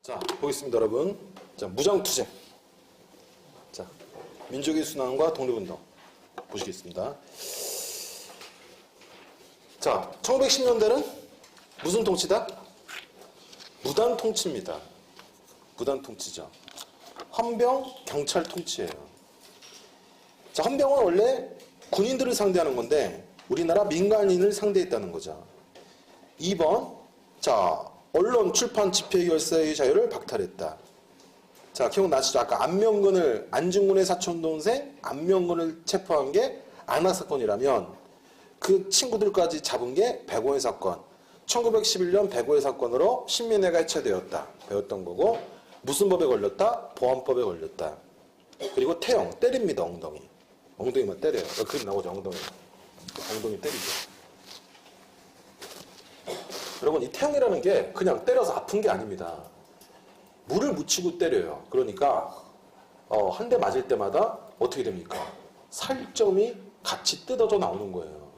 자, 보겠습니다, 여러분. 자, 무장투쟁. 자, 민족의 순환과 독립운동. 보시겠습니다. 자, 1910년대는 무슨 통치다? 무단 통치입니다. 무단 통치죠. 헌병, 경찰 통치예요. 자, 헌병은 원래 군인들을 상대하는 건데 우리나라 민간인을 상대했다는 거죠. 2번, 자, 언론, 출판, 집회, 결사의 자유를 박탈했다. 자, 기억나시죠? 아까 안중근의 사촌동생 안명근을 체포한 게 안화 사건이라면 그 친구들까지 잡은 게 백오해 사건. 1911년 백오해 사건으로 신민회가 해체되었다. 배웠던 거고, 무슨 법에 걸렸다? 보안법에 걸렸다. 그리고 태형, 때립니다, 엉덩이. 엉덩이만 때려요. 그림 나오죠, 엉덩이. 엉덩이 때리죠. 여러분, 이 태형이라는 게 그냥 때려서 아픈 게 아닙니다. 물을 묻히고 때려요. 그러니까 한 대 맞을 때마다 어떻게 됩니까? 살점이 같이 뜯어져 나오는 거예요.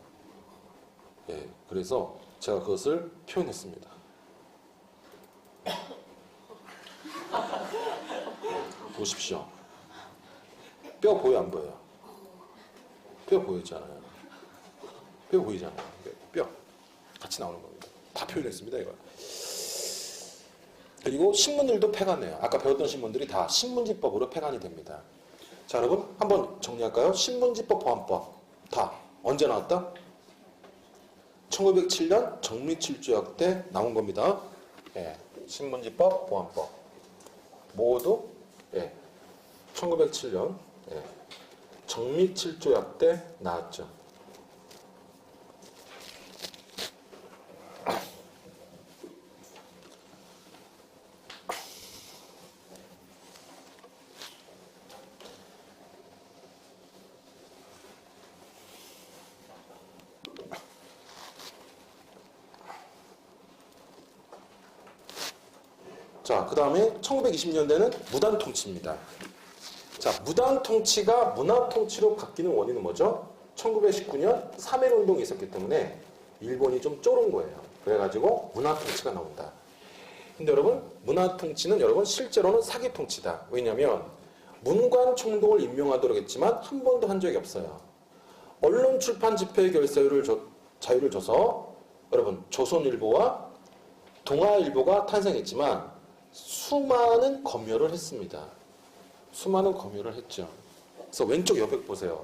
예, 그래서 제가 그것을 표현했습니다. 보십시오. 뼈 보여 안 보여요? 뼈 보이잖아요. 뼈 보이잖아요. 뼈 같이 나오는 겁니다. 다 표현했습니다, 이거. 그리고 신문들도 폐간해요. 아까 배웠던 신문들이 다 신문지법으로 폐간이 됩니다. 자, 여러분 한번 정리할까요? 신문지법, 보안법 다 언제 나왔다? 1907년 정미칠조약 때 나온 겁니다. 예, 신문지법, 보안법 모두 1907년 정미칠조약 때 나왔죠. 자, 그 다음에 1920년대는 무단통치입니다. 자, 무단통치가 문화통치로 바뀌는 원인은 뭐죠? 1919년 3.1운동이 있었기 때문에 일본이 좀 쫄은 거예요. 그래가지고 문화통치가 나온다. 근데 여러분, 문화통치는 여러분 실제로는 사기통치다. 왜냐면 문관 총독을 임명하도록 했지만 한 번도 한 적이 없어요. 언론, 출판, 집회, 결사유를 자유를 줘서 여러분 조선일보와 동아일보가 탄생했지만 수많은 검열을 했습니다. 수많은 검열을 했죠. 그래서 왼쪽 여백 보세요.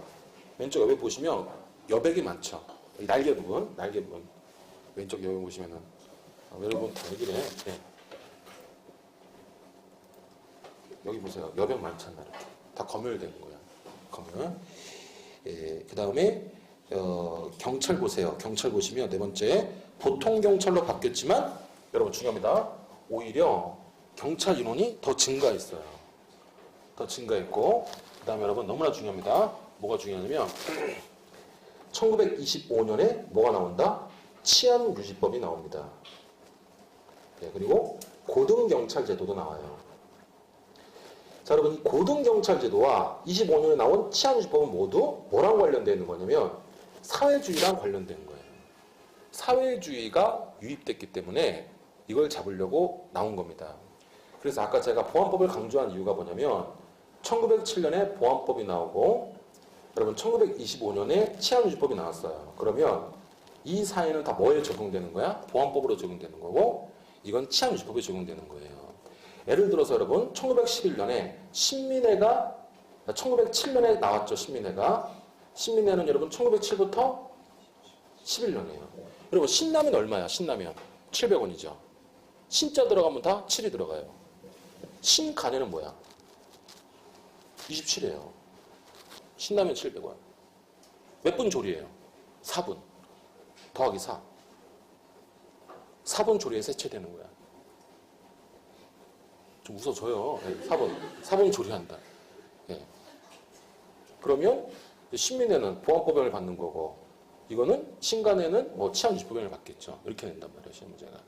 왼쪽 여백 보시면 여백이 많죠. 날개 부분. 왼쪽 여백 보시면은 여러분 다 얘기를 해. 네. 여기 보세요. 여백 많잖아. 이렇게. 다 검열된 거야. 검열. 그 다음에 경찰 보세요. 경찰 보시면 네 번째 보통 경찰로 바뀌었지만 여러분 중요합니다. 오히려 경찰 인원이 더 증가했어요. 더 증가했고 그 다음에 여러분 너무나 중요합니다. 뭐가 중요하냐면 1925년에 뭐가 나온다? 치안유지법이 나옵니다. 그리고 고등경찰제도도 나와요. 자, 여러분 이 고등경찰제도와 25년에 나온 치안유지법은 모두 뭐랑 관련되어 있는 거냐면 사회주의랑 관련된 거예요. 사회주의가 유입됐기 때문에 이걸 잡으려고 나온 겁니다. 그래서 아까 제가 보안법을 강조한 이유가 뭐냐면 1907년에 보안법이 나오고 여러분 1925년에 치안유지법이 나왔어요. 그러면 이 사회는 다 뭐에 적용되는 거야? 보안법으로 적용되는 거고 이건 치안유지법에 적용되는 거예요. 예를 들어서 여러분 1911년에 신민회가 1907년에 나왔죠. 신민회는 여러분 1907부터 11년이에요. 여러분 신라면 얼마야? 신라면 700원이죠. 신자 들어가면 다 7이 들어가요. 신간에는 뭐야? 27이에요. 신라면 700원. 몇 분 조리해요? 4분. 더하기 4. 4분 조리해서 해체되는 거야. 좀 웃어줘요. 4분 조리한다. 그러면 신민회는 보안법원을 받는 거고 이거는 신간에는 뭐 치안유지법원을 받겠죠. 이렇게 된단 말이에요. 시험 문제가.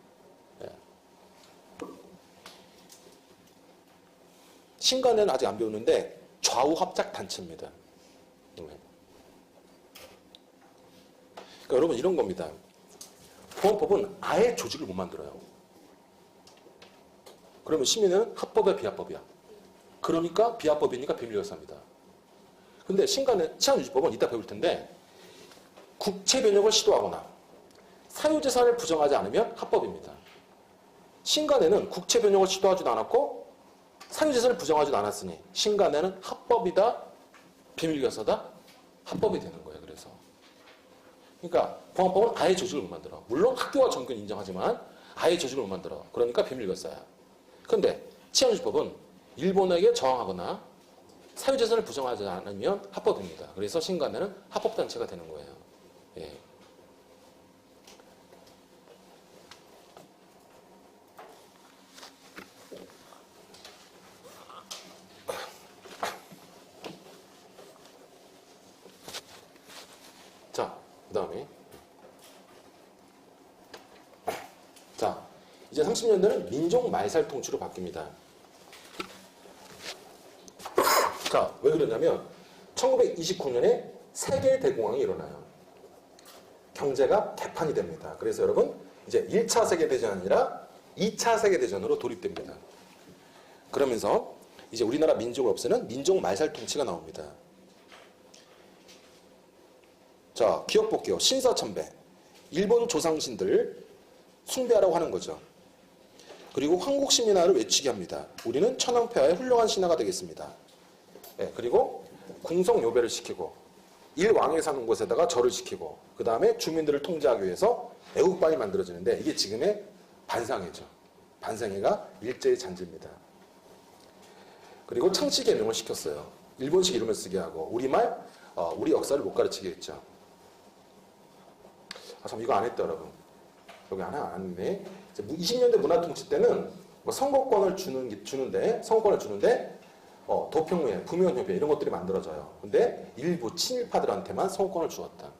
신간에는 아직 안 배우는데 좌우 합작 단체입니다. 그러니까 여러분 이런 겁니다. 보안법은 아예 조직을 못 만들어요. 그러면 시민은 합법이야, 비합법이야? 그러니까 비합법이니까 비밀결사입니다. 근데 신간의 치안유지법은 이따 배울 텐데 국채 변역을 시도하거나 사유재산을 부정하지 않으면 합법입니다. 신간에는 국채 변역을 시도하지도 않았고 사유재산을 부정하지도 않았으니 신간에는 합법이다, 비밀결사다, 합법이 되는 거예요. 그래서 그러니까 공항법은 아예 조직을 못 만들어. 물론 학교와 정권 인정하지만 아예 조직을 못 만들어. 그러니까 비밀결사야. 그런데 치안유지법은 일본에게 저항하거나 사유재산을 부정하지 않으면 합법입니다. 그래서 신간에는 합법단체가 되는 거예요. 예. 자, 그 다음에 자, 이제 30년대는 민족 말살 통치로 바뀝니다. 자, 왜 그러냐면 1929년에 세계 대공황이 일어나요. 경제가 개판이 됩니다. 그래서 여러분 이제 1차 세계대전이 아니라 2차 세계대전으로 돌입됩니다. 그러면서 이제 우리나라 민족을 없애는 민족 말살 통치가 나옵니다. 자, 기억 볼게요. 신사참배. 일본 조상신들 숭배하라고 하는 거죠. 그리고 황국신민화를 외치게 합니다. 우리는 천황폐하의 훌륭한 신하가 되겠습니다. 네, 그리고 궁성요배를 시키고 일왕에 사는 곳에다가 절을 시키고 그 다음에 주민들을 통제하기 위해서 애국반이 만들어지는데 이게 지금의 반상회죠. 반상회가 일제의 잔재입니다. 그리고 창씨 개명을 시켰어요. 일본식 이름을 쓰게 하고 우리말, 우리 역사를 못 가르치게 했죠. 아, 참 이거 안 했다 여러분. 여기 안 했네. 20년대 문화통치 때는 뭐 선거권을 주는데 도평회, 부면협회 이런 것들이 만들어져요. 근데 일부 친일파들한테만 선거권을 주었다.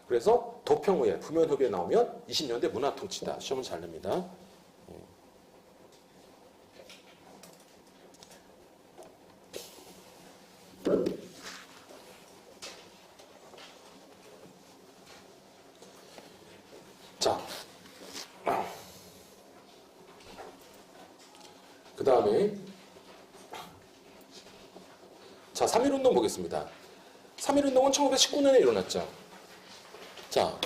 그래서 도평회, 부면협회에 나오면 20년대 문화통치다. 시험은 잘 냅니다. 자, 그 다음에 자, 3.1운동 보겠습니다. 3.1운동은 1919년에 일어났죠. 자,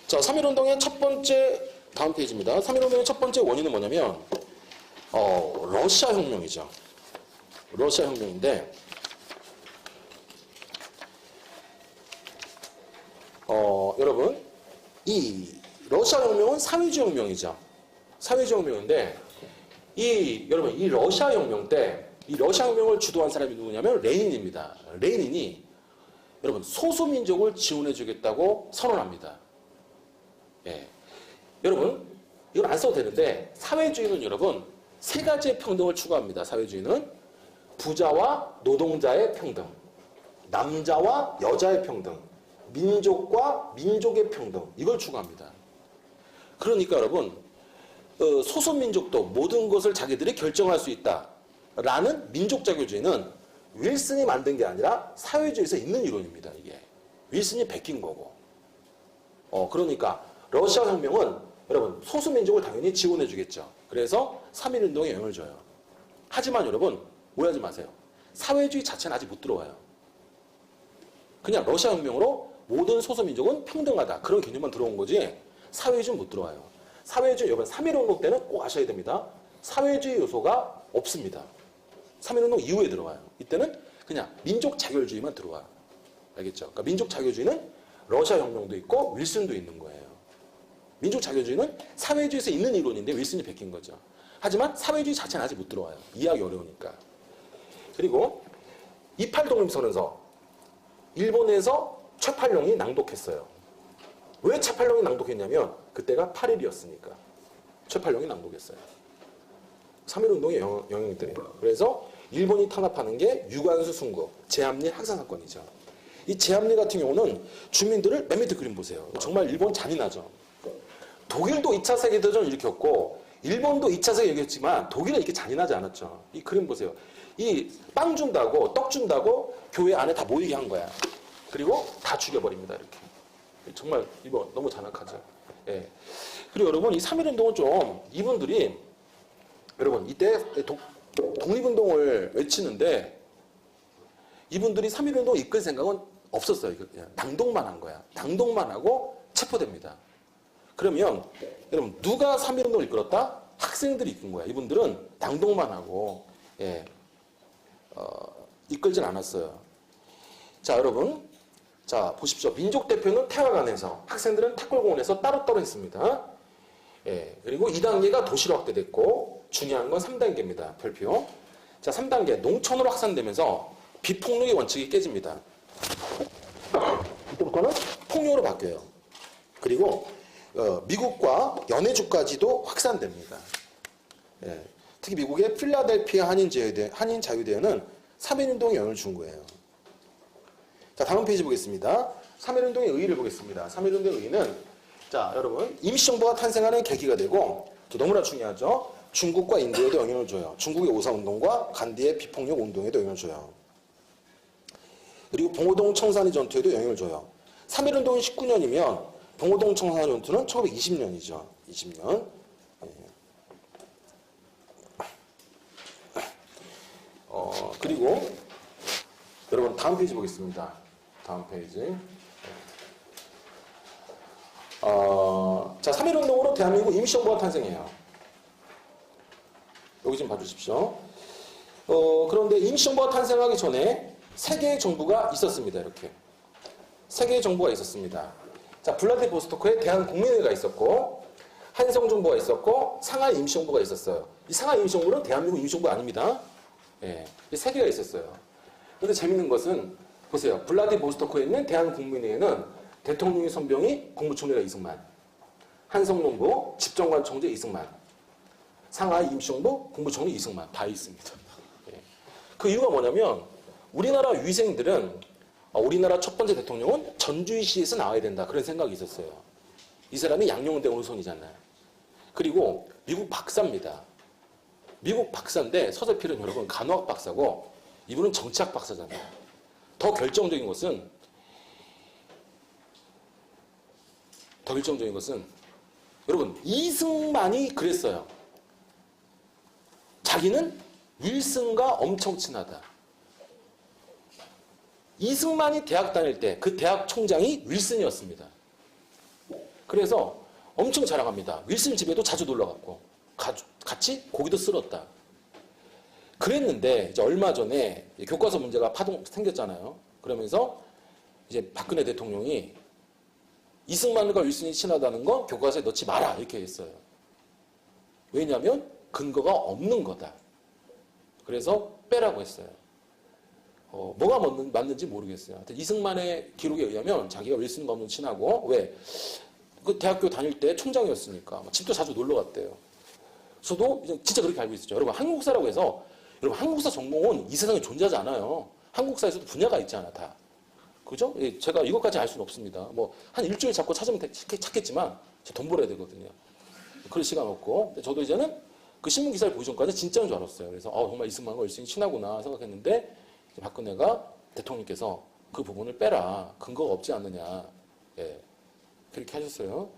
3.1운동의 첫 번째, 다음 페이지입니다. 3.1운동의 첫 번째 원인은 뭐냐면, 러시아 혁명이죠. 러시아 혁명인데, 여러분, 이 러시아 혁명은 사회주의 혁명이죠. 사회주의 혁명인데, 여러분, 이 러시아 혁명 때, 이 러시아 혁명을 주도한 사람이 누구냐면 레닌입니다. 레닌이 여러분 소수민족을 지원해주겠다고 선언합니다. 예. 여러분 이걸 안 써도 되는데 사회주의는 여러분 세 가지의 평등을 추구합니다. 사회주의는 부자와 노동자의 평등, 남자와 여자의 평등, 민족과 민족의 평등 이걸 추구합니다. 그러니까 여러분 소수민족도 모든 것을 자기들이 결정할 수 있다. 라는 민족자교주의는 윌슨이 만든 게 아니라 사회주의에서 있는 이론입니다. 이게 윌슨이 베낀 거고. 그러니까 러시아 혁명은 여러분 소수민족을 당연히 지원해 주겠죠. 그래서 3.1운동에 영향을 줘요. 하지만 여러분 오해하지 마세요. 사회주의 자체는 아직 못 들어와요. 그냥 러시아 혁명으로 모든 소수민족은 평등하다. 그런 개념만 들어온 거지 사회주의는 못 들어와요. 사회주의 여러분 3.1운동 때는 꼭 아셔야 됩니다. 사회주의 요소가 없습니다. 3.1운동 이후에 들어와요. 이때는 그냥 민족 자결주의만 들어와요. 알겠죠? 그러니까 민족 자결주의는 러시아 혁명도 있고 윌슨도 있는 거예요. 민족 자결주의는 사회주의에서 있는 이론인데 윌슨이 베낀 거죠. 하지만 사회주의 자체는 아직 못 들어와요. 이해하기 어려우니까. 그리고 28독립선언서 일본에서 최팔룡이 낭독했어요. 왜 최팔룡이 낭독했냐면 그때가 8.1이었으니까 최팔룡이 낭독했어요. 3.1운동의 영향이 들어요. 그래서 일본이 탄압하는 게 유관수 순국, 제암리 학살 사건이죠. 이 제암리 같은 경우는 주민들을 맨 밑에 그림 보세요. 정말 일본 잔인하죠. 독일도 2차 세계대전을 일으켰고 일본도 2차 세계 일으켰지만 독일은 이렇게 잔인하지 않았죠. 이 그림 보세요. 이 빵 준다고 떡 준다고 교회 안에 다 모이게 한 거야. 그리고 다 죽여버립니다. 이렇게. 정말 이거 너무 잔악하죠. 예. 그리고 여러분 이 3.1운동은 좀 이분들이 여러분 이때 독립운동을 외치는데 이분들이 3.1운동 이끌 생각은 없었어요. 그냥 당동만 한 거야. 당동만 하고 체포됩니다. 그러면 여러분 누가 3.1운동을 이끌었다? 학생들이 이끈 거야. 이분들은 당동만 하고 이끌진 않았어요. 자 여러분 자 보십시오. 민족대표는 태화관에서 학생들은 탁골공원에서 따로따로 했습니다. 그리고 2단계가 도시로 확대됐고 중요한 건 3단계입니다. 별표. 자 3단계 농촌으로 확산되면서 비폭력의 원칙이 깨집니다. 이때부터는 폭력으로 바뀌어요. 그리고 미국과 연해주까지도 확산됩니다. 특히 미국의 필라델피아 한인자유대회는 3.1운동에 영향을 준 거예요. 자 다음 페이지 보겠습니다. 3.1운동의 의의를 보겠습니다. 3.1운동의 의의는 자 여러분 임시정부가 탄생하는 계기가 되고 또 너무나 중요하죠. 중국과 인도에도 영향을 줘요. 중국의 오사운동과 간디의 비폭력 운동에도 영향을 줘요. 그리고 봉오동 청산리 전투에도 영향을 줘요. 3.1운동이 19년이면 봉오동 청산리 전투는 1920년이죠. 20년. 그리고 여러분 다음 페이지 보겠습니다. 다음 페이지. 자 3.1운동으로 대한민국 임시정부가 탄생해요. 여기 좀 봐주십시오. 그런데 임시정부가 탄생하기 전에 세 개의 정부가 있었습니다. 이렇게 세 개의 정부가 있었습니다. 자 블라디보스토크에 대한국민회의가 있었고 한성정부가 있었고 상하이 임시정부가 있었어요. 이 상하이 임시정부는 대한민국 임시정부 아닙니다. 이 세 개가 있었어요. 그런데 재밌는 것은 보세요. 블라디보스토크에 있는 대한국민회의는 대통령의 선병이 국무총리가 이승만, 한성정부 집정관 총재 이승만, 상하이 임시정부 국무총리 이승만 다 있습니다. 그 이유가 뭐냐면 우리나라 위생들은 우리나라 첫 번째 대통령은 전주시에서 나와야 된다 그런 생각이 있었어요. 이 사람이 양용대 오른손이잖아요. 그리고 미국 박사입니다. 미국 박사인데 서재필은 여러분 간호학 박사고 이분은 정치학 박사잖아요. 더 결정적인 것은 여러분 이승만이 그랬어요. 자기는 윌슨과 엄청 친하다. 이승만이 대학 다닐 때 그 대학 총장이 윌슨이었습니다. 그래서 엄청 자랑합니다. 윌슨 집에도 자주 놀러갔고 같이 고기도 쓸었다. 그랬는데 이제 얼마 전에 교과서 문제가 생겼잖아요. 그러면서 이제 박근혜 대통령이 이승만과 윌슨이 친하다는 건 교과서에 넣지 마라 이렇게 했어요. 왜냐하면 근거가 없는 거다. 그래서 빼라고 했어요. 뭐가 맞는지 모르겠어요. 하여튼 이승만의 기록에 의하면 자기가 윌슨과 엄청 친하고 왜? 그 대학교 다닐 때 총장이었으니까 집도 자주 놀러 갔대요. 저도 진짜 그렇게 알고 있었죠. 여러분 한국사라고 해서 여러분 한국사 전공은 이 세상에 존재하지 않아요. 한국사에서도 분야가 있잖아 다. 그죠? 제가 이것까지 알 수는 없습니다. 뭐 한 일주일 잡고 찾으면 찾겠지만 돈 벌어야 되거든요. 그럴 시간 없고. 근데 저도 이제는 그 신문 기사를 보기 전까지 진짜인 줄 알았어요. 그래서 정말 이승만과 윌슨이 친하구나 생각했는데 박근혜가 대통령께서 그 부분을 빼라. 근거가 없지 않느냐. 그렇게 하셨어요.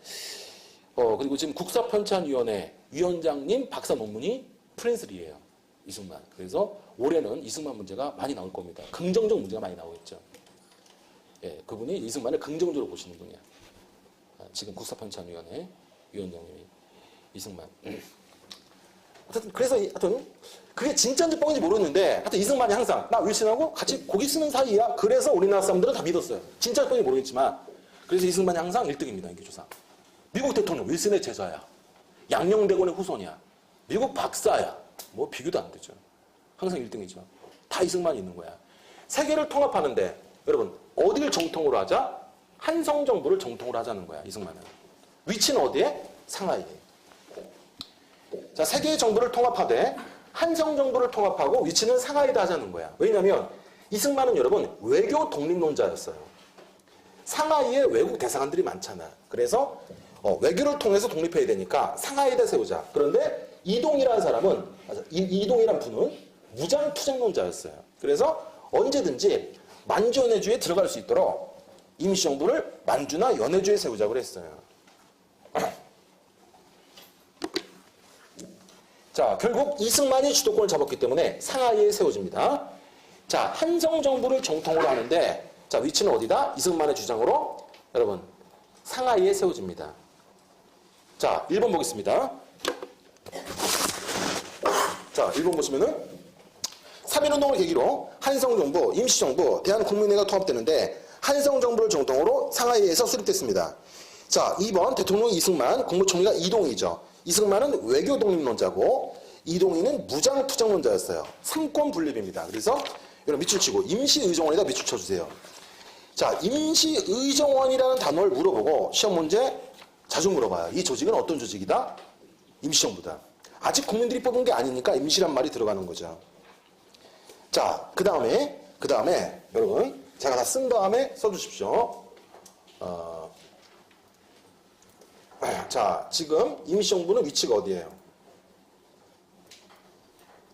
그리고 지금 국사편찬위원회 위원장님 박사 논문이 프린슬이에요. 이승만. 그래서 올해는 이승만 문제가 많이 나올 겁니다. 긍정적 문제가 많이 나오겠죠. 그분이 이승만을 긍정적으로 보시는 분이야. 지금 국사편찬위원회 위원장님이 이승만. 하여튼 그게 진짜인지 뻥인지 모르는데 하여튼 이승만이 항상 나 윌슨하고 같이 고기 쓰는 사이야. 그래서 우리나라 사람들은 다 믿었어요. 진짜인지 뻥인지 모르겠지만 그래서 이승만이 항상 1등입니다. 인기조사. 미국 대통령 윌슨의 제자야. 양녕대군의 후손이야. 미국 박사야. 뭐 비교도 안 되죠. 항상 1등이죠. 다 이승만이 있는 거야. 세계를 통합하는데 여러분 어디를 정통으로 하자? 한성정부를 정통으로 하자는 거야. 이승만은. 위치는 어디에? 상하이에. 자, 세계의 정부를 통합하되 한성정부를 통합하고 위치는 상하이다 하자는 거야. 왜냐하면 이승만은 여러분 외교 독립론자였어요. 상하이에 외국 대사관들이 많잖아. 그래서 외교를 통해서 독립해야 되니까 상하이에다 세우자. 그런데 이동이라는 사람은 이동이라는 분은 무장투쟁론자였어요. 그래서 언제든지 만주 연해주에 들어갈 수 있도록 임시정부를 만주나 연해주에 세우자고 했어요. 자, 결국 이승만이 주도권을 잡았기 때문에 상하이에 세워집니다. 자, 한성정부를 정통으로 하는데, 자, 위치는 어디다? 이승만의 주장으로 여러분 상하이에 세워집니다. 자, 1번 보겠습니다. 자, 1번 보시면은 3.1운동을 계기로 한성정부, 임시정부, 대한국민회가 통합되는데 한성정부를 정통으로 상하이에서 수립됐습니다. 자, 2번 대통령 이승만, 국무총리가 이동희죠. 이승만은 외교 독립론자고 이동희는 무장 투쟁론자였어요. 삼권 분립입니다. 그래서 여러분 밑줄 치고 임시의정원에다 밑줄 쳐주세요. 자, 임시의정원이라는 단어를 물어보고 시험 문제 자주 물어봐요. 이 조직은 어떤 조직이다? 임시정부다. 아직 국민들이 뽑은 게 아니니까 임시란 말이 들어가는 거죠. 자, 그 다음에 여러분 제가 다 쓴 다음에 써주십시오. 자, 지금 임시정부는 위치가 어디예요?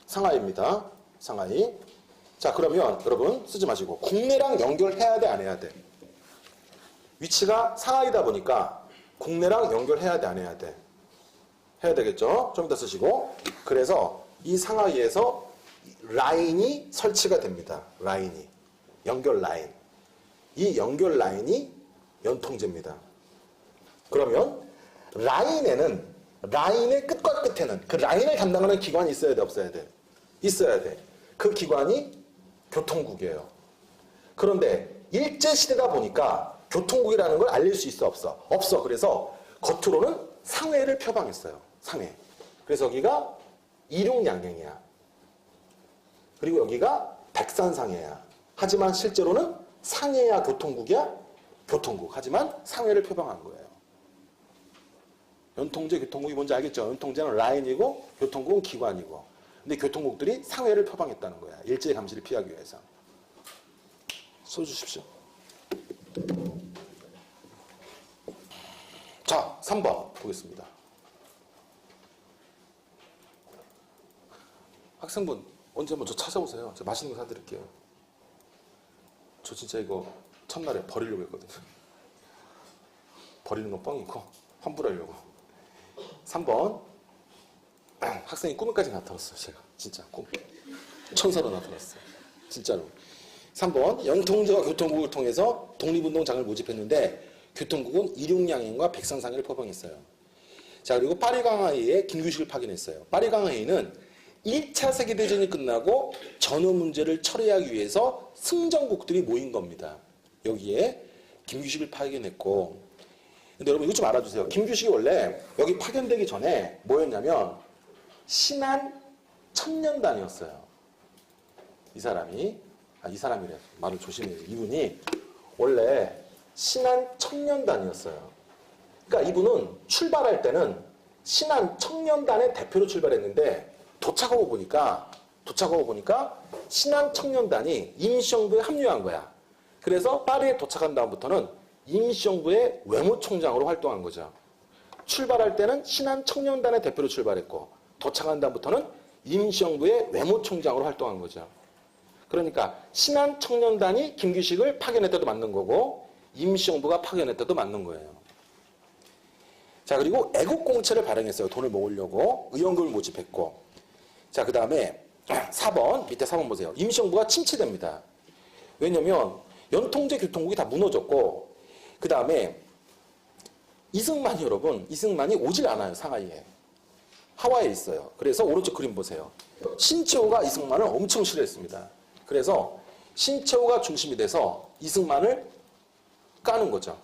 상하이입니다. 상하이. 자, 그러면 여러분 쓰지 마시고 국내랑 연결해야 돼, 안 해야 돼? 위치가 상하이다 보니까 국내랑 연결해야 돼, 안 해야 돼? 해야 되겠죠? 좀 이따 쓰시고. 그래서 이 상하이에서 라인이 설치가 됩니다. 라인이. 연결 라인. 이 연결 라인이 연통제입니다. 그러면 라인의 끝과 끝에는 그 라인을 담당하는 기관이 있어야 돼, 없어야 돼? 있어야 돼. 그 기관이 교통국이에요. 그런데 일제시대다 보니까 교통국이라는 걸 알릴 수 있어, 없어? 없어. 그래서 겉으로는 상해를 표방했어요. 상해. 그래서 여기가 이륙양양이야. 그리고 여기가 백산상해야. 하지만 실제로는 상해야 교통국이야? 교통국. 하지만 상해를 표방한 거예요. 연통제, 교통국이 뭔지 알겠죠? 연통제는 라인이고 교통국은 기관이고. 근데 교통국들이 상해를 표방했다는 거야. 일제 감시를 피하기 위해서. 써주십시오. 자, 3번 보겠습니다. 학생분 언제 한번 저 찾아오세요. 제가 맛있는 거 사드릴게요. 저 진짜 이거 첫날에 버리려고 했거든요. 버리는 건 뻥이고 환불하려고. 3번 학생이 꿈에까지 나타났어요. 제가 진짜 꿈 천사로 나타났어요. 진짜로. 3번 연통제와 교통국을 통해서 독립운동장을 모집했는데 교통국은 이륙양양과 백산상해를 포방했어요. 자, 그리고 파리강하이에 김규식을 파견했어요. 파리강하이는 1차 세계대전이 끝나고 전후 문제를 처리하기 위해서 승전국들이 모인 겁니다. 여기에 김규식을 파견했고, 근데 여러분 이거 좀 알아주세요. 김규식이 원래 여기 파견되기 전에 뭐였냐면 신한 청년단이었어요. 이 사람이래. 말을 조심해요. 이분이 원래 신한 청년단이었어요. 그러니까 이분은 출발할 때는 신한 청년단의 대표로 출발했는데 도착하고 보니까 신한 청년단이 임시정부에 합류한 거야. 그래서 파리에 도착한 다음부터는 임시정부의 외무총장으로 활동한 거죠. 출발할 때는 신한 청년단의 대표로 출발했고 도착한 다음부터는 임시정부의 외무총장으로 활동한 거죠. 그러니까 신한 청년단이 김규식을 파견했다도 맞는 거고 임시정부가 파견했다도 맞는 거예요. 자, 그리고 애국공채를 발행했어요. 돈을 모으려고 의원금을 모집했고. 자, 그 다음에 4번 밑에 4번 보세요. 임시정부가 침체됩니다. 왜냐면 연통제 교통국이 다 무너졌고 그 다음에 이승만이 오질 않아요. 상하이에. 하와이에 있어요. 그래서 오른쪽 그림 보세요. 신채호가 이승만을 엄청 싫어했습니다. 그래서 신채호가 중심이 돼서 이승만을 까는 거죠.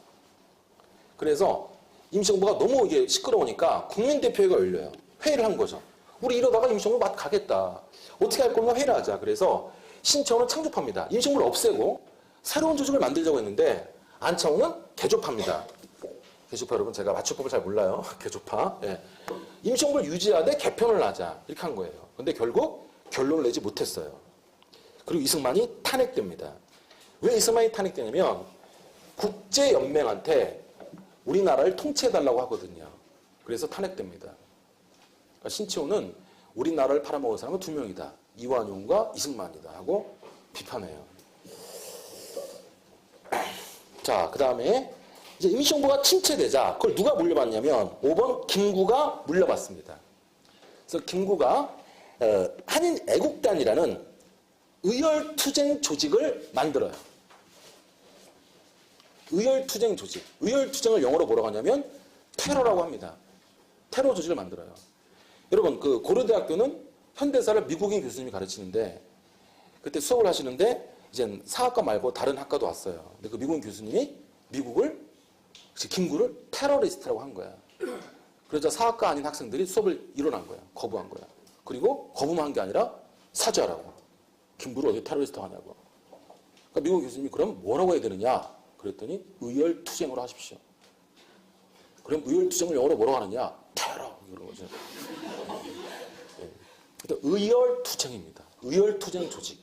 그래서 임시정부가 너무 이게 시끄러우니까 국민대표회가 열려요. 회의를 한 거죠. 우리 이러다가 임시정부 맛 가겠다. 어떻게 할 거면 회의를 하자. 그래서 신채호는 창조합니다. 임시정부를 없애고 새로운 조직을 만들자고 했는데 안창호는 개조파입니다. 개조파 여러분 제가 맞춤법을 잘 몰라요. 개조파. 예. 임시정부를 유지하되 개편을 하자. 이렇게 한 거예요. 근데 결국 결론을 내지 못했어요. 그리고 이승만이 탄핵됩니다. 왜 이승만이 탄핵되냐면 국제연맹한테 우리나라를 통치해달라고 하거든요. 그래서 탄핵됩니다. 그러니까 신채호는 우리나라를 팔아먹은 사람은 두 명이다. 이완용과 이승만이다 하고 비판해요. 자, 그 다음에 이제 임시정부가 침체되자 그걸 누가 물려받냐면 5번 김구가 물려받습니다. 그래서 김구가 한인 애국단이라는 의열투쟁 조직을 만들어요. 의열투쟁 조직. 의열투쟁을 영어로 뭐라고 하냐면 테러라고 합니다. 테러 조직을 만들어요. 여러분, 그 고려대학교는 현대사를 미국인 교수님이 가르치는데 그때 수업을 하시는데 이제 사학과 말고 다른 학과도 왔어요. 근데 그 미국인 교수님이 미국을 김구를 테러리스트라고 한 거야. 그러자 사학과 아닌 학생들이 수업을 일어난 거야. 거부한 거야. 그리고 거부만 한 게 아니라 사죄하라고. 김구를 어디 테러리스트 하냐고. 그러니까 미국 교수님이 그럼 뭐라고 해야 되느냐? 그랬더니 의열투쟁으로 하십시오. 그럼 의열투쟁을 영어로 뭐라고 하느냐? 테러. 이런 거죠. 네. 의열투쟁입니다. 의열투쟁 조직.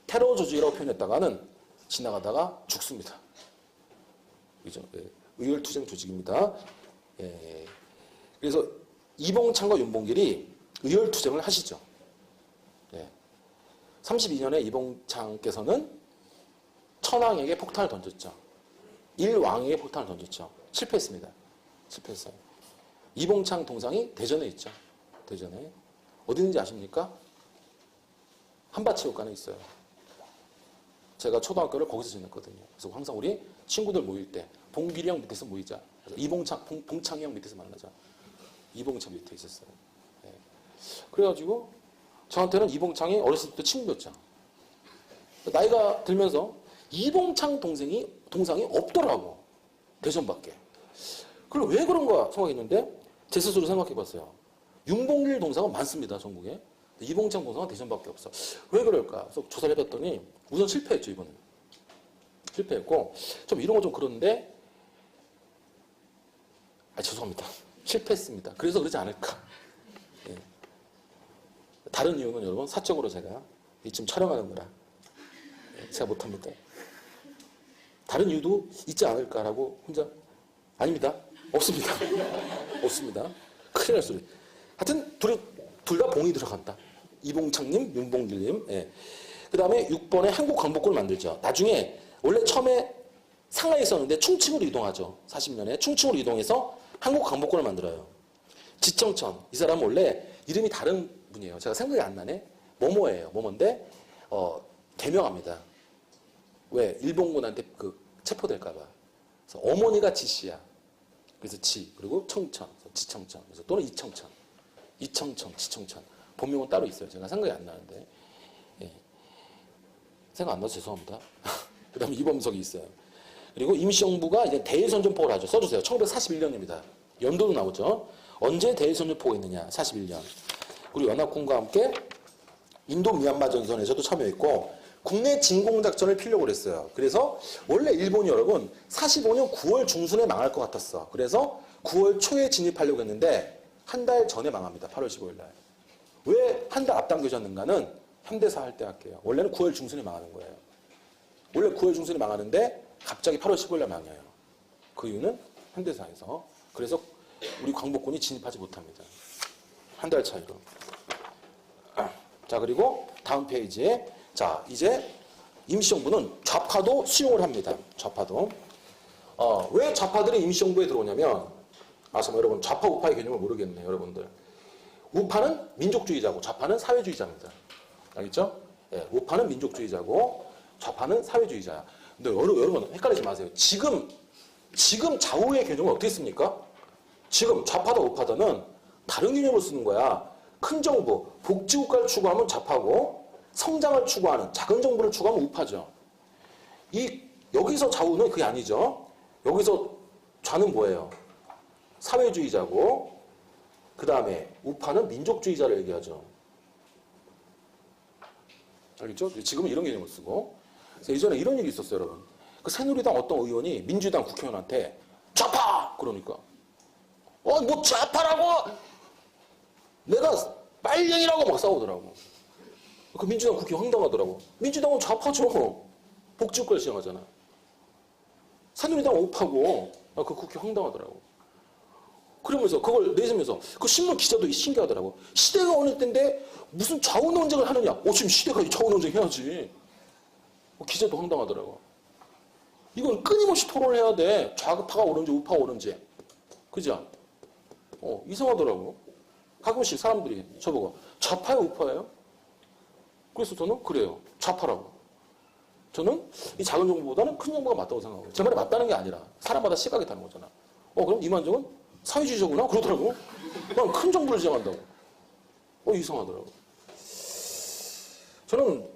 테러 조직이라고 표현했다가는 지나가다가 죽습니다. 그죠? 네. 의열투쟁 조직입니다. 예. 그래서 이봉창과 윤봉길이 의열투쟁을 하시죠. 예. 32년에 이봉창께서는 천황에게 폭탄을 던졌죠. 일왕에게 폭탄을 던졌죠. 실패했습니다. 실패했어요. 이봉창 동상이 대전에 있죠. 대전에. 어디 있는지 아십니까? 한밭체육관에 있어요. 제가 초등학교를 거기서 지냈거든요. 그래서 항상 우리 친구들 모일 때 봉길이 형 밑에서 모이자. 그래서 이봉창, 봉창이 형 밑에서 만나자. 이봉창 밑에 있었어요. 네. 그래가지고 저한테는 이봉창이 어렸을 때부터 친구였죠. 나이가 들면서 이봉창 동상이 없더라고. 대전밖에. 그럼 왜 그런가 생각했는데 제 스스로 생각해봤어요. 윤봉길 동상은 많습니다. 전국에. 이봉창 동상은 대전밖에 없어. 왜 그럴까? 그래서 조사를 해봤더니 우선 실패했죠. 이번에. 실패했고 좀 이런 거 좀 그런데 죄송합니다. 실패했습니다. 그래서 그러지 않을까. 예. 다른 이유는 여러분 사적으로 제가 지금 촬영하는 거라 제가 못합니다. 다른 이유도 있지 않을까라고 혼자 아닙니다. 없습니다. 없습니다. 큰일 날 소리. 하여튼 둘 다 봉이 들어간다. 이봉창님, 윤봉길님. 예. 그 다음에 6번에 한국 광복군을 만들죠. 나중에 원래 처음에 상하이에 있었는데 충칭으로 이동하죠. 40년에 충칭으로 이동해서 한국 광복군을 만들어요. 지청천. 이 사람은 원래 이름이 다른 분이에요. 제가 생각이 안 나네. 뭐뭐예요. 뭐뭐인데 개명합니다. 왜? 일본군한테 체포될까봐. 그래서 어머니가 지씨야. 그래서 지, 그리고 청천, 지청천. 그래서 또는 이청천. 이청천, 지청천. 본명은 따로 있어요. 제가 생각이 안 나는데. 예. 생각 안 나서 죄송합니다. 그 다음에 이범석이 있어요. 그리고 임시정부가 이제 대일선전포고를 하죠. 써주세요. 1941년입니다. 연도도 나오죠. 언제 대일선전포고가 있느냐? 41년. 그리고 연합군과 함께 인도 미얀마 전선에서도 참여했고 국내 진공작전을 피려고 그랬어요. 그래서 원래 일본이 여러분 45년 9월 중순에 망할 것 같았어. 그래서 9월 초에 진입하려고 했는데 한 달 전에 망합니다. 8월 15일 날. 왜 한 달 앞당겨졌는가는 현대사 할 때 할게요. 원래는 9월 중순에 망하는 거예요. 원래 9월 중순에 망하는데 갑자기 8월 15일 날 망해요. 그 이유는 현대사에서. 그래서 우리 광복군이 진입하지 못합니다. 한 달 차이로. 자, 그리고 다음 페이지에 자, 이제 임시정부는 좌파도 수용을 합니다. 좌파도. 왜 좌파들이 임시정부에 들어오냐면, 정말 여러분, 좌파, 우파의 개념을 모르겠네요, 여러분들. 우파는 민족주의자고, 좌파는 사회주의자입니다. 알겠죠? 예, 우파는 민족주의자고, 좌파는 사회주의자야. 근데 여러분, 헷갈리지 마세요. 지금 좌우의 개념은 어떻게 씁니까? 지금 좌파다, 우파다는 다른 개념을 쓰는 거야. 큰 정부, 복지국가를 추구하면 좌파고, 성장을 추구하는 작은 정부를 추구하면 우파죠. 여기서 좌우는 그게 아니죠. 여기서 좌는 뭐예요? 사회주의자고 그 다음에 우파는 민족주의자를 얘기하죠. 알겠죠? 지금은 이런 개념을 쓰고. 그래서 예전에 이런 일이 있었어요, 여러분. 그 새누리당 어떤 의원이 민주당 국회의원한테 좌파! 그러니까 뭐 좌파라고! 내가 빨갱이라고 막 싸우더라고. 그 민주당 국회 황당하더라고. 민주당은 좌파죠. 복지국가를 시행하잖아. 새누리당 우파고 그 국회 황당하더라고. 그러면서 그걸 내세면서 그 신문 기자도 신기하더라고. 시대가 어느 때인데 무슨 좌우 논쟁을 하느냐. 지금 시대가 좌우 논쟁 해야지. 기자도 황당하더라고. 이건 끊임없이 토론을 해야 돼. 좌파가 옳은지 우파가 옳은지. 그죠? 이상하더라고. 가끔씩 사람들이 저보고 좌파예요, 우파예요? 그래서 저는 그래요. 좌파라고. 저는 이 작은 정부보다는 큰 정부가 맞다고 생각하고요. 제 말이 맞다는 게 아니라 사람마다 시각이 다른 거잖아. 그럼 이만정은 사회주의자구나? 그러더라고. 난 큰 정부를 지향한다고. 이상하더라고. 저는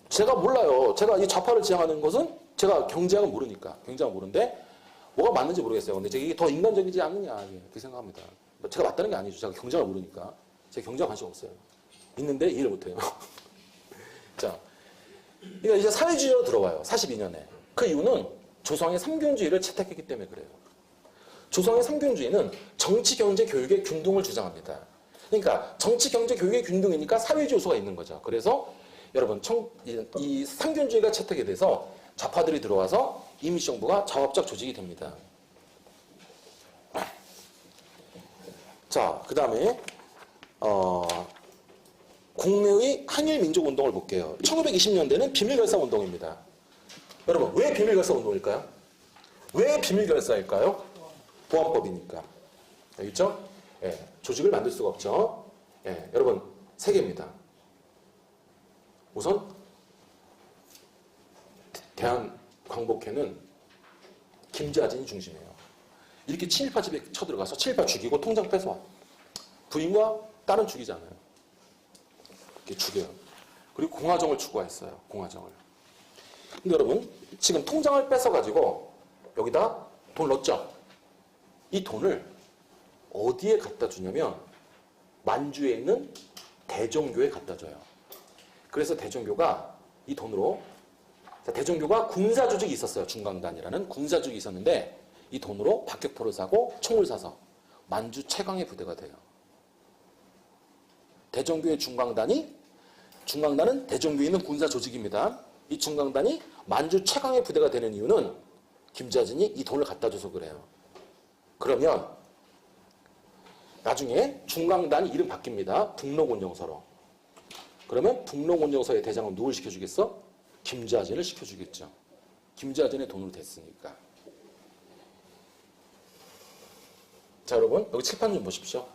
제가 몰라요. 제가 이 좌파를 지향하는 것은 제가 경제학은 모르니까. 경제학은 모르는데 뭐가 맞는지 모르겠어요. 근데 이게 더 인간적이지 않느냐 그렇게 생각합니다. 제가 맞다는 게 아니죠. 제가 경제학을 모르니까. 제가 경제학 관심 없어요. 있는데 이해를 못해요. 자, 그러니까 이제 사회주의로 들어와요. 42년에. 그 이유는 조성의 삼균주의를 채택했기 때문에 그래요. 조성의 삼균주의는 정치, 경제, 교육의 균등을 주장합니다. 그러니까 정치, 경제, 교육의 균등이니까 사회주의 요소가 있는 거죠. 그래서 여러분 이 삼균주의가 채택이 돼서 좌파들이 들어와서 임시정부가 자업적 조직이 됩니다. 자, 그 다음에 국내의 항일민족운동을 볼게요. 1920년대는 비밀결사운동입니다. 여러분, 왜 비밀결사운동일까요? 왜 비밀결사일까요? 보안법이니까. 알겠죠? 예, 조직을 만들 수가 없죠. 예, 여러분, 세 개입니다. 우선 대한광복회는 김자진이 중심이에요. 이렇게 친일파 집에 쳐들어가서 친일파 죽이고 통장 뺏어와. 부인과 딸은 죽이잖아요. 이렇게 죽여요. 그리고 공화정을 추구했어요. 공화정을. 근데 여러분, 지금 통장을 뺏어가지고 여기다 돈 넣었죠? 이 돈을 어디에 갖다 주냐면 만주에 있는 대종교에 갖다 줘요. 그래서 대종교가 이 돈으로, 대종교가 군사조직이 있었어요. 중강단이라는 군사조직이 있었는데 이 돈으로 박격포를 사고 총을 사서 만주 최강의 부대가 돼요. 대종교의 중강단은 대종교에 있는 군사조직입니다. 이 중강단이 만주 최강의 부대가 되는 이유는 김자진이 이 돈을 갖다 줘서 그래요. 그러면 나중에 중강단이 이름 바뀝니다. 북록운영서로. 그러면 북록운영서의 대장은 누굴 시켜주겠어? 김자진을 시켜주겠죠. 김자진의 돈으로 됐으니까. 자, 여러분, 여기 칠판 좀 보십시오.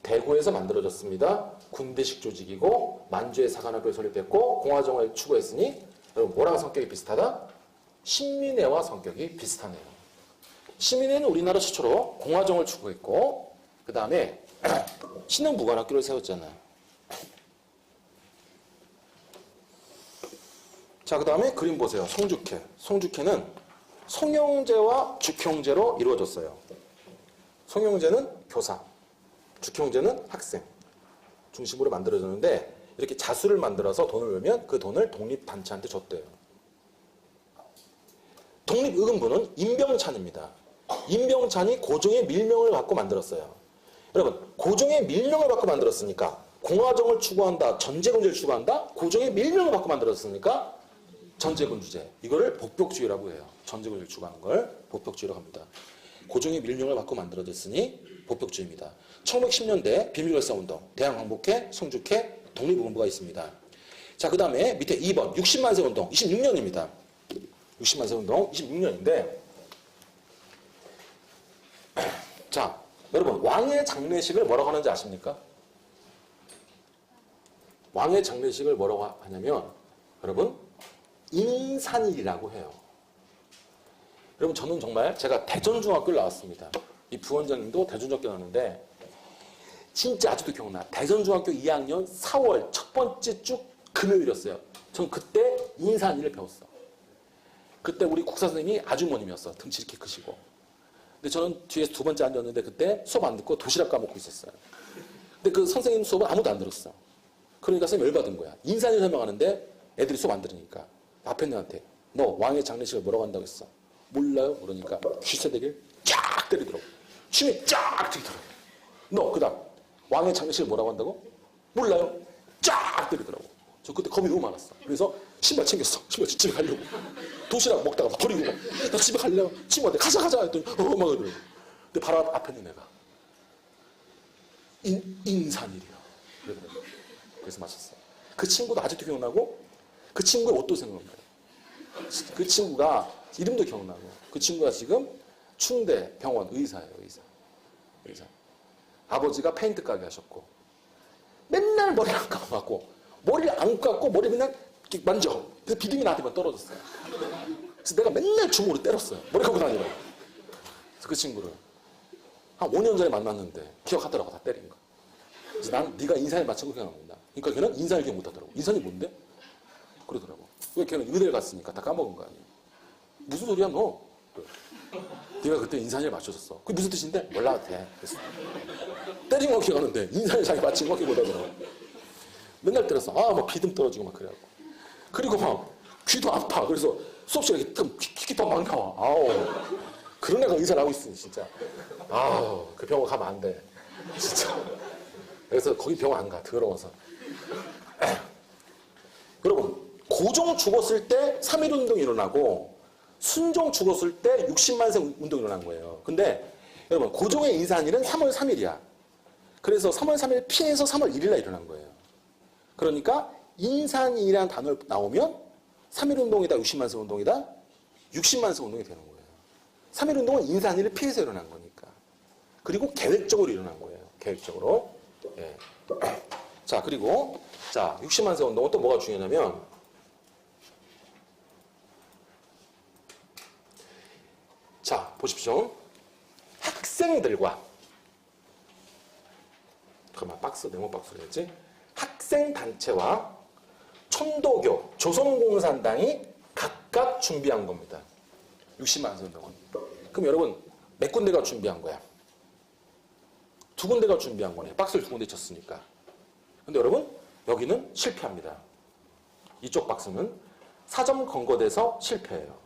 대구에서 만들어졌습니다. 군대식 조직이고 만주의 사관학교에 설립됐고 공화정을 추구했으니 여러분 뭐랑 성격이 비슷하다? 신민회와 성격이 비슷하네요. 신민회는 우리나라 최초로 공화정을 추구했고 그 다음에 신흥무관학교를 세웠잖아요. 자, 그 다음에 그림 보세요. 송죽회. 송죽회는 송영제와 죽형제로 이루어졌어요. 송영제는 교사, 죽형제는 학생 중심으로 만들어졌는데 이렇게 자수를 만들어서 돈을 벌면 그 돈을 독립단체한테 줬대요. 독립의금부는 임병찬입니다. 임병찬이 고종의 밀명을 받고 만들었어요. 여러분, 고종의 밀명을 받고 만들었으니까 공화정을 추구한다, 전제군주를 추구한다, 고종의 밀명을 받고 만들었으니까 전제군주제. 이거를 복벽주의라고 해요. 전제군주를 추구하는 걸 복벽주의라고 합니다. 고종의 밀명을 받고 만들어졌으니 복벽주의입니다. 1910년대 비밀결사운동, 대한광복회, 송죽회, 독립의금부가 있습니다. 자, 그 다음에 밑에 2번 60만세 운동, 26년입니다. 60만세 운동, 26년인데 자, 여러분 왕의 장례식을 뭐라고 하는지 아십니까? 왕의 장례식을 뭐라고 하냐면 여러분 인산일이라고 해요. 여러분 저는 정말 제가 대전중학교를 나왔습니다. 이 부원장님도 대전중학교 나왔는데 진짜 아직도 기억나. 대전중학교 2학년 4월 첫 번째 주 금요일이었어요. 전 그때 인산일을 배웠어. 그때 우리 국사 선생님이 아주머님이었어. 등치 이렇게 크시고. 근데 저는 뒤에서 두 번째 앉았는데 그때 수업 안 듣고 도시락 까먹고 있었어요. 근데 그 선생님 수업을 아무도 안 들었어. 그러니까 선생님 열받은 거야. 인산일 설명하는데 애들이 수업 안 들으니까. 앞에 있는한테 너 왕의 장례식을 뭐라고 한다고 했어? 몰라요? 그러니까 휘세대기를 쫙 때리더라고. 침이 쫙 튀기더라고. 너 그다음 왕의 장례식을 뭐라고 한다고? 몰라요? 쫙 때리더라고. 저 그때 겁이 너무 많았어. 그래서 신발 챙겼어. 신발 집에 가려고. 도시락 먹다가 막 버리고 나 집에 가려고. 친구한테 가자 했더니 막 그러더라고. 근데 바로 앞에 있는 애가 인산일이야. 그래서 마셨어. 그 친구도 아직도 기억나고 그 친구의 옷도 생각나요. 그 친구가 이름도 기억나고 그 친구가 지금 충대 병원 의사예요. 의사. 아버지가 페인트 가게 하셨고 맨날 머리를 안 감았고, 머리를 안 감고 머리를 맨날 이렇게 만져. 그래서 비듬이 나한테만 떨어졌어요. 그래서 내가 맨날 주먹으로 때렸어요. 머리 감고 다니라고. 그래서 그 친구를 한 5년 전에 만났는데 기억하더라고. 다 때린 거. 그래서 난 네가 인산을 맞춘 거 기억납니다. 그러니까 걔는 인산을 기억 못하더라고. 인산이 뭔데? 그러더라고. 왜 걔는 의대를 갔으니까 다 까먹은 거 아니에요. 무슨 소리야 너? 그래. 네가 그때 인산을 맞춰줬어. 그게 무슨 뜻인데? 몰라도 돼. 그래서 때린 거 기억하는데 인산을 자기 맞춘 거 기억 못하더라고. 맨날 때렸어. 막 비듬 떨어지고 막 그래갖고. 그리고 막 귀도 아파. 그래서 수업 시간에 귀 더 많가. 그런 애가 의사를 하고 있으니 진짜. 그 병원 가면 안 돼. 진짜. 그래서 거기 병원 안 가. 더러워서. 여러분, 고종 죽었을 때 3.1운동이 일어나고 순종 죽었을 때 60만세 운동이 일어난 거예요. 근데 여러분, 고종의 인산일은 3월 3일이야. 그래서 3월 3일 피해서 3월 1일날 일어난 거예요. 그러니까 인산이라는 단어가 나오면 3.1운동이다, 60만세 운동이다, 60만세 운동이 되는 거예요. 3.1운동은 인산일을 피해서 일어난 거니까. 그리고 계획적으로 일어난 거예요. 계획적으로. 예. 자, 그리고 60만세 운동은 또 뭐가 중요하냐면 자, 보십시오. 학생들과 잠깐만, 네모 박스를 했지? 학생단체와 천도교, 조선공산당이 각각 준비한 겁니다. 60만세 운동은. 그럼 여러분, 몇 군데가 준비한 거야? 2군데가 준비한 거네. 박스를 2군데 쳤으니까. 근데 여러분, 여기는 실패합니다. 이쪽 박스는 사점 건거돼서 실패해요.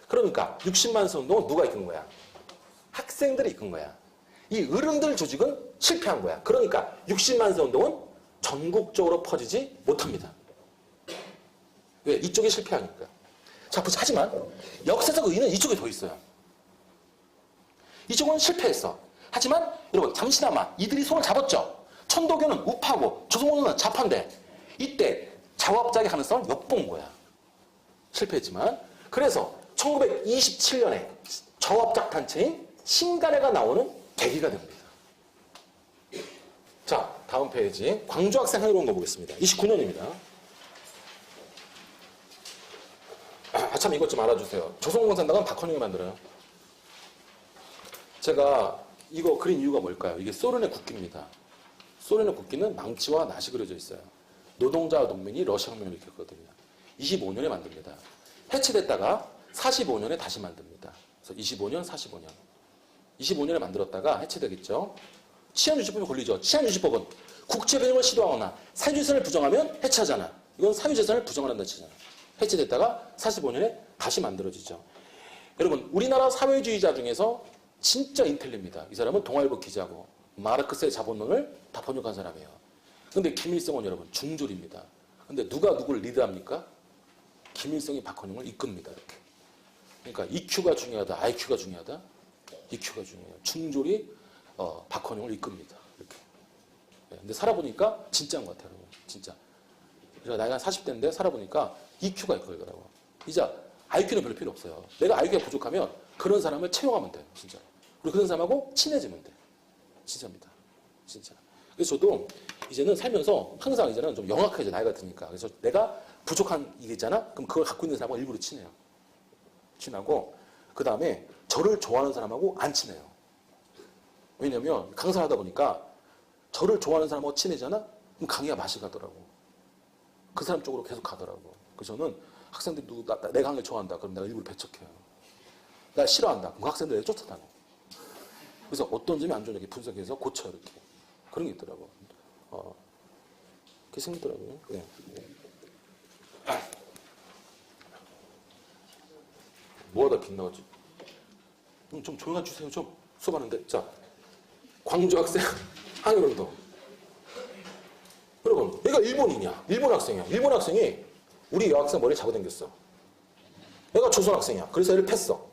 그러니까 60만세 운동은 누가 이끈 거야? 학생들이 이끈 거야. 이 어른들 조직은 실패한 거야. 그러니까 60만세 운동은 전국적으로 퍼지지 못합니다. 왜? 이쪽이 실패하니까. 자, 하지만 역사적 의의는 이쪽에 더 있어요. 이쪽은 실패했어. 하지만 여러분, 잠시나마 이들이 손을 잡았죠. 천도교는 우파고 조선공산당은 좌파인데 이때 자화합작의 가능성을 엿본 거야. 실패했지만. 그래서 1927년에 저합작 단체인 신가래가 나오는 계기가 됩니다. 자, 다음 페이지. 광주 학생 항의로 거 보겠습니다. 29년입니다. 참 이것 좀 알아주세요. 조선공산당은 박헌영이 만들어요. 제가 이거 그린 이유가 뭘까요? 이게 소련의 국기입니다. 소련의 국기는 망치와 낫이 그려져 있어요. 노동자 농민이 러시아 혁명을 일으켰거든요. 25년에 만듭니다. 해체됐다가 45년에 다시 만듭니다. 그래서 25년, 45년. 25년에 만들었다가 해체되겠죠. 치안유지법이 걸리죠. 치안유지법은 국제변형을 시도하거나 사유재산을 부정하면 해체하잖아. 이건 사유재산을 부정한다는 뜻이잖아. 해체됐다가 45년에 다시 만들어지죠. 여러분, 우리나라 사회주의자 중에서 진짜 인텔리입니다. 이 사람은 동아일보 기자고 마르크스의 자본론을 다 번역한 사람이에요. 근데 김일성은 여러분 중졸입니다. 근데 누가 누구를 리드합니까? 김일성이 박헌영을 이끕니다. 이렇게. 그러니까 EQ가 중요하다, IQ가 중요하다. EQ가 중요해요. 중졸이 박헌영을 이끕니다. 이렇게. 네, 근데 살아보니까 진짜인 것 같아요. 여러분. 진짜. 그래서 나이가 40대인데 살아보니까 EQ가 이끌더라고. 이제 IQ는 별로 필요 없어요. 내가 IQ가 부족하면 그런 사람을 채용하면 돼요. 진짜. 그리고 그런 사람하고 친해지면 돼. 진짜입니다. 진짜. 그래서 저도 이제는 살면서 항상 이제는 좀 영악해져, 나이가 드니까. 그래서 내가 부족한 게 있잖아? 그럼 그걸 갖고 있는 사람하고 일부러 친해요. 친하고, 그 다음에 저를 좋아하는 사람하고 안 친해요. 왜냐면 강사를 하다 보니까 저를 좋아하는 사람하고 친해지잖아? 그럼 강의가 맛이 가더라고. 그 사람 쪽으로 계속 가더라고. 그래서 저는 학생들이 내 강의를 좋아한다. 그럼 내가 일부러 배척해요. 나 싫어한다. 그럼 학생들 내가 쫓아다녀. 그래서 어떤 점이 안 좋은지 분석해서 고쳐, 이렇게. 그런 게 있더라고. 그게 생기더라고요. 네. 뭐가 더 빛나왔지? 좀 조용히 해주세요. 좀 수업하는데. 자, 광주 학생 항일운동. 여러분, 얘가 일본인이야. 일본 학생이야. 일본 학생이 우리 여학생 머리에 잡아당겼어. 얘가 조선 학생이야. 그래서 얘를 팼어.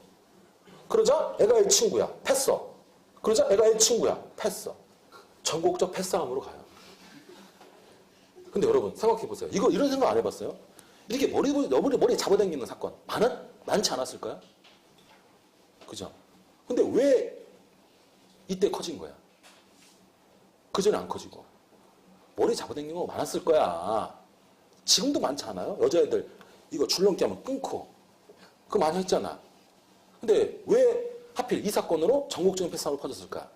그러자 애가 얘 친구야. 팼어. 그러자 애가 얘 친구야. 팼어. 전국적 패싸움으로 가요. 근데 여러분 생각해보세요. 이런 생각 안 해봤어요? 이렇게 머리에 잡아당기는 사건 많지 않았을까요? 그죠? 근데 왜 이때 커진 거야? 그 전에 안 커지고. 머리 잡아당기는 거 많았을 거야. 지금도 많지 않아요? 여자애들 이거 줄넘기 하면 끊고 그거 많이 했잖아. 근데 왜 하필 이 사건으로 전국적인 패싸움을 퍼졌을까?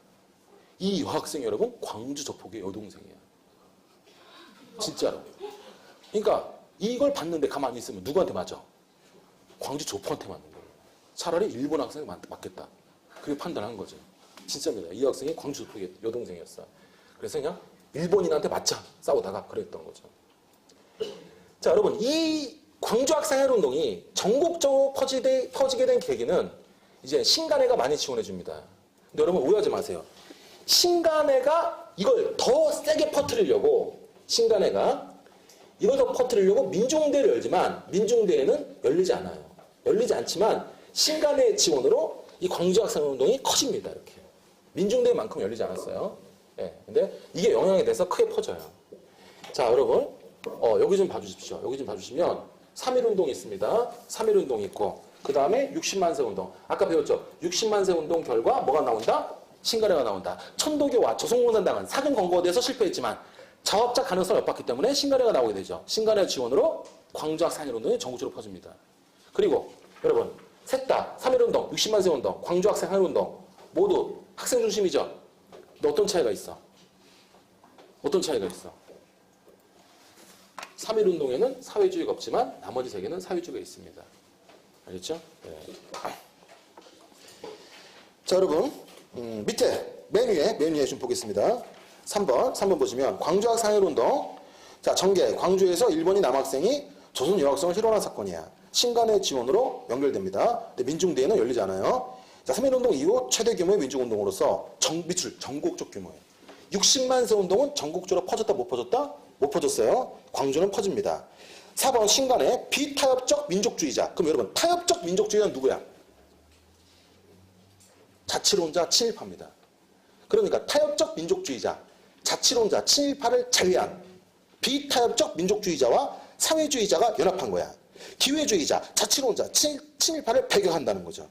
이 여학생이 여러분 광주 조폭의 여동생이야. 진짜로. 그러니까 이걸 봤는데 가만히 있으면 누구한테 맞아? 광주 조폭한테 맞는 거예요. 차라리 일본 학생이 맞겠다. 그렇게 판단한 거죠. 진짜입니다. 이 학생이 광주 조폭의 여동생이었어. 그래서 그냥 일본인한테 맞자 싸우다가 그랬던 거죠. 자, 여러분 이 광주 학생 해일 운동이 전국적으로 퍼지게 된 계기는 이제 신간회가 많이 지원해 줍니다. 근데 여러분 오해하지 마세요. 신간회가 이걸 더 세게 퍼뜨리려고 신간회가 이걸 더 퍼뜨리려고 민중대회를 열지만 민중대회는 열리지 않아요. 열리지 않지만 신간회 지원으로 이 광주 학생 운동이 커집니다. 이렇게 민중대회만큼 열리지 않았어요. 예, 근데 이게 영향이 돼서 크게 퍼져요. 자, 여러분 여기 좀 봐주십시오. 여기 좀 봐주시면 3.1운동이 있습니다. 3.1운동이 있고 그 다음에 60만세 운동. 아까 배웠죠? 60만세 운동 결과 뭐가 나온다? 신간회가 나온다. 천도교와 조선공산당은 사전 건거에 대해서 실패했지만 자업자 가능성을 엿봤기 때문에 신간회가 나오게 되죠. 신간회 지원으로 광주 학생 해일 운동이 전국적으로 퍼집니다. 그리고 여러분 셋 다 3.1운동, 60만세 운동, 광주 학생 해일 운동 모두 학생 중심이죠. 근데 어떤 차이가 있어? 어떤 차이가 있어? 3.1운동에는 사회주의가 없지만 나머지 세 개는 사회주의가 있습니다. 알겠죠? 네. 자, 여러분 밑에 맨 위에 좀 보겠습니다. 3번 보시면 광주 학생 해일 운동. 자, 전개 광주에서 일본인 남학생이 조선 여학생을 실현한 사건이야. 신간회 지원으로 연결됩니다. 근데 민중대회는 열리지 않아요. 자, 3.1운동 이후 최대 규모의 민중운동으로서 전국적 규모예요. 60만세 운동은 전국적으로 퍼졌다 못 퍼졌다? 못 퍼졌어요. 광주는 퍼집니다. 4번 신간회 비타협적 민족주의자. 그럼 여러분 타협적 민족주의자는 누구야? 자치론자 친일파입니다. 그러니까 타협적 민족주의자, 자치론자 친일파를 제외한 비타협적 민족주의자와 사회주의자가 연합한 거야. 기회주의자, 자치론자, 친일파를 배격한다는 거죠.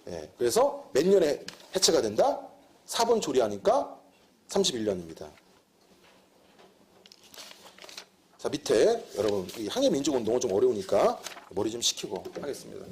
예, 그래서 몇 년에 해체가 된다? 4번 조리하니까 31년입니다. 자, 밑에 여러분 이 항해민족운동은 좀 어려우니까 머리 좀 식히고 하겠습니다.